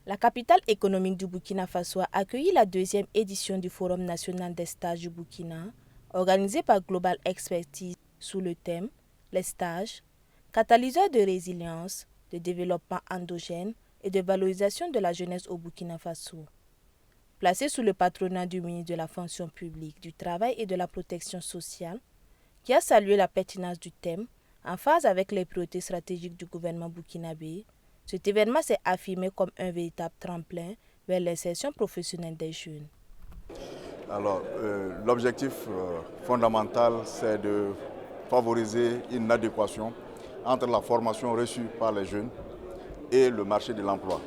La capitale économique du Burkina Faso a accueilli la deuxième édition du Forum national des stages du Burkina, organisé par Global Expertise sous le thème « Les stages, catalyseurs de résilience, de développement endogène et de valorisation de la jeunesse au Burkina Faso ». Placé sous le patronat du ministre de la Fonction publique, du Travail et de la Protection sociale, qui a salué la pertinence du thème en phase avec les priorités stratégiques du gouvernement burkinabé. Cet événement s'est affirmé comme un véritable tremplin vers l'insertion professionnelle des jeunes. Alors, l'objectif fondamental, c'est de favoriser une adéquation entre la formation reçue par les jeunes et le marché de l'emploi,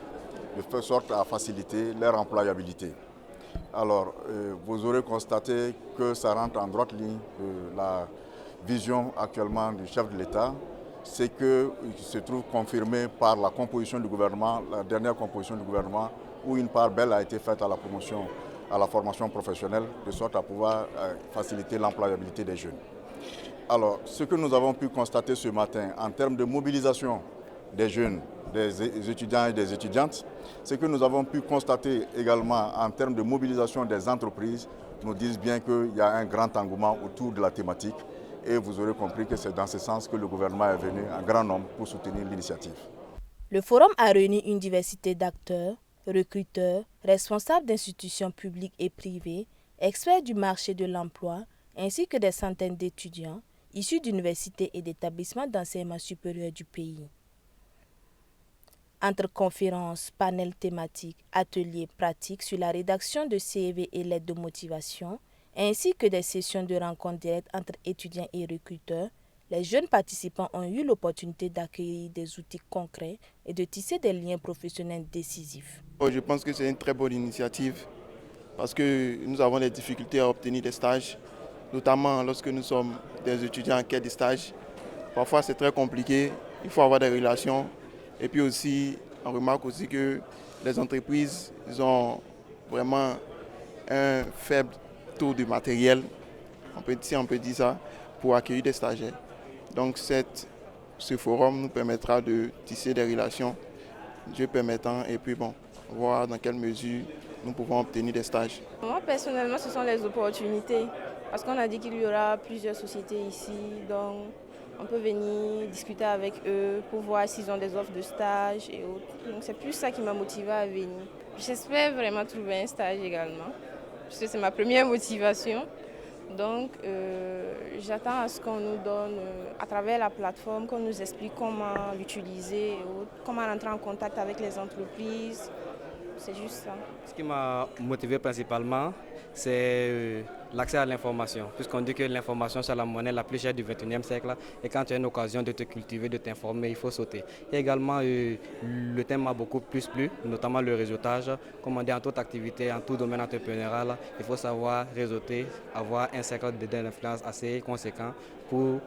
de faire sorte à faciliter leur employabilité. Alors, vous aurez constaté que ça rentre en droite ligne de la vision actuellement du chef de l'État, c'est qu'il se trouve confirmé par la composition du gouvernement, la dernière composition du gouvernement, où une part belle a été faite à la promotion, à la formation professionnelle, de sorte à pouvoir faciliter l'employabilité des jeunes. Alors, ce que nous avons pu constater ce matin en termes de mobilisation des jeunes, des étudiants et des étudiantes, ce que nous avons pu constater également en termes de mobilisation des entreprises, nous disent bien qu'il y a un grand engouement autour de la thématique. Et vous aurez compris que c'est dans ce sens que le gouvernement est venu en grand nombre pour soutenir l'initiative. Le forum a réuni une diversité d'acteurs, recruteurs, responsables d'institutions publiques et privées, experts du marché de l'emploi, ainsi que des centaines d'étudiants issus d'universités et d'établissements d'enseignement supérieur du pays. Entre conférences, panels thématiques, ateliers pratiques sur la rédaction de CV et lettres de motivation, ainsi que des sessions de rencontres directes entre étudiants et recruteurs, les jeunes participants ont eu l'opportunité d'accueillir des outils concrets et de tisser des liens professionnels décisifs. Je pense que c'est une très bonne initiative parce que nous avons des difficultés à obtenir des stages, notamment lorsque nous sommes des étudiants en quête de stage. Parfois c'est très compliqué, il faut avoir des relations et puis aussi on remarque aussi que les entreprises ils ont vraiment un faible taux de matériel, on peut dire ça, pour accueillir des stagiaires. Donc ce forum nous permettra de tisser des relations, Dieu permettant, et puis voir dans quelle mesure nous pouvons obtenir des stages. Moi personnellement, ce sont les opportunités, parce qu'on a dit qu'il y aura plusieurs sociétés ici, donc on peut venir discuter avec eux pour voir s'ils ont des offres de stage et autres. Donc c'est plus ça qui m'a motivée à venir. J'espère vraiment trouver un stage également, parce que c'est ma première motivation. Donc j'attends à ce qu'on nous donne, à travers la plateforme, qu'on nous explique comment l'utiliser, comment rentrer en contact avec les entreprises. C'est juste ça. Ce qui m'a motivé principalement, c'est l'accès à l'information, puisqu'on dit que l'information c'est la monnaie la plus chère du XXIe siècle, et quand tu as une occasion de te cultiver, de t'informer, il faut sauter. Et également, le thème m'a beaucoup plus plu, notamment le réseautage. Comme on dit, en toute activité, en tout domaine entrepreneurial, il faut savoir réseauter, avoir un cercle d'influence assez conséquent pour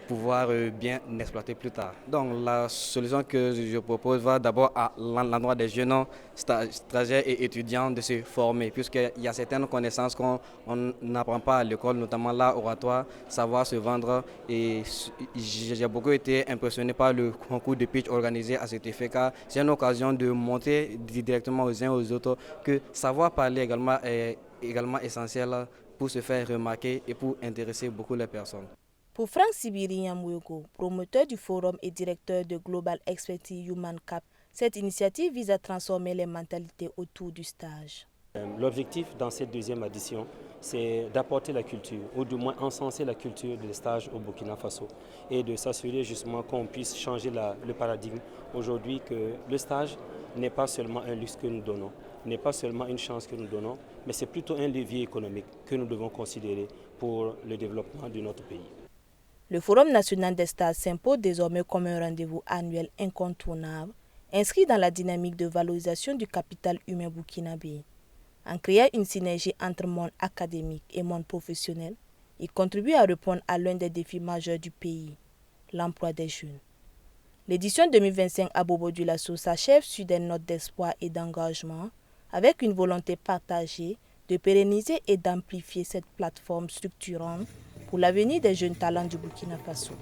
pouvoir bien exploiter plus tard. Donc la solution que je propose va d'abord à l'endroit des jeunes stagiaires et étudiants de se former, puisqu'il y a certaines connaissances qu'on n'apprend pas à l'école, notamment l'art oratoire, savoir se vendre. Et j'ai beaucoup été impressionné par le concours de pitch organisé à cet effet, car c'est une occasion de montrer directement aux uns aux autres que savoir parler également est également essentiel pour se faire remarquer et pour intéresser beaucoup les personnes. Pour Franck Sibiri Nyamwego, promoteur du forum et directeur de Global Expertise Human Cap, cette initiative vise à transformer les mentalités autour du stage. L'objectif dans cette deuxième édition, c'est d'apporter la culture, ou du moins encenser la culture des stages au Burkina Faso et de s'assurer justement qu'on puisse changer le paradigme aujourd'hui, que le stage n'est pas seulement un luxe que nous donnons, n'est pas seulement une chance que nous donnons, mais c'est plutôt un levier économique que nous devons considérer pour le développement de notre pays. Le Forum national des stages s'impose désormais comme un rendez-vous annuel incontournable, inscrit dans la dynamique de valorisation du capital humain burkinabé. En créant une synergie entre monde académique et monde professionnel, il contribue à répondre à l'un des défis majeurs du pays, l'emploi des jeunes. L'édition 2025 à Bobo-Dioulasso s'achève sur des notes d'espoir et d'engagement, avec une volonté partagée de pérenniser et d'amplifier cette plateforme structurante pour l'avenir des jeunes talents du Burkina Faso.